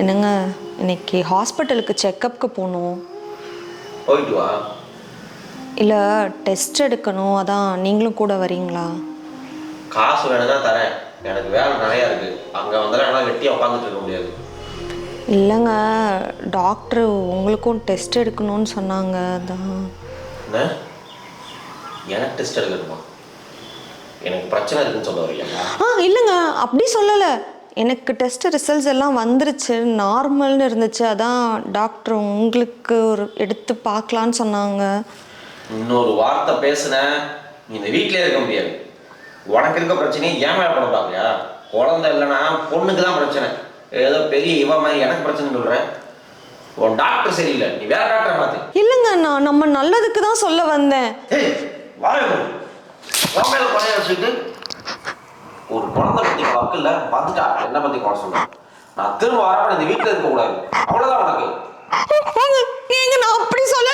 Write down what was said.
என்னங்க, இன்னைக்கு ஹாஸ்பிட்டலுக்கு செக்கப்புக்கு போகணும். போயிட்டு வா. இல்லை, டெஸ்ட் எடுக்கணும். அதான் நீங்களும் கூட வரீங்களா? காசு வேணும்னா தரேன். எனக்கு வேலை நிறையா இருக்கு. அங்கே வந்தாலும் என்னால் வெட்டியாக உட்காந்துட்டு இருக்க முடியாது. இல்லைங்க, டாக்டர் உங்களுக்கும் டெஸ்ட் எடுக்கணும்னு சொன்னாங்க. அதான். என்ன? எனக்கு டெஸ்ட் எடுக்கணுமா? எனக்கு பிரச்சனை இருக்குன்னு சொல்ல வரீங்களா? இல்லைங்க, அப்படி சொல்லலை. எனக்கு டெஸ்ட் ரிசல்ட்ஸ் எல்லாம் வந்துருச்சு, நார்மல்னு இருந்துச்சு. அதான் டாக்டர் உங்களுக்கு ஒரு எடுத்து பார்க்கலான்னு சொன்னாங்க. இன்னொரு வார்த்தை பேசுன நீ இந்த வீட்டிலே இருக்க முடியாது. உனக்கு இருக்க பிரச்சனையை ஏன் மேலே பண்ண பார்க்கலையா? குழந்தை இல்லைன்னா பொண்ணுக்கு தான் பிரச்சனை. ஏதோ பெரிய இவ மாதிரி எனக்கு பிரச்சனை சொல்கிறேன். உன் டாக்டர் சரியில்லை, நீ வேற டாக்டரை பார்த்து. இல்லைங்க, நான் நம்ம நல்லதுக்கு தான் சொல்ல வந்தேன். மேல குறைய வச்சுட்டு ஒரு குழந்தை பற்றி வக்கு இல்லை பார்த்துட்டா என்ன பற்றி குறை சொன்னேன். நான் திரும்ப வரப்ப இந்த வீட்டில் இருக்கக்கூடாது, அவ்வளோதான் உனக்கு. ஏங்க, நான் அப்படி சொல்ல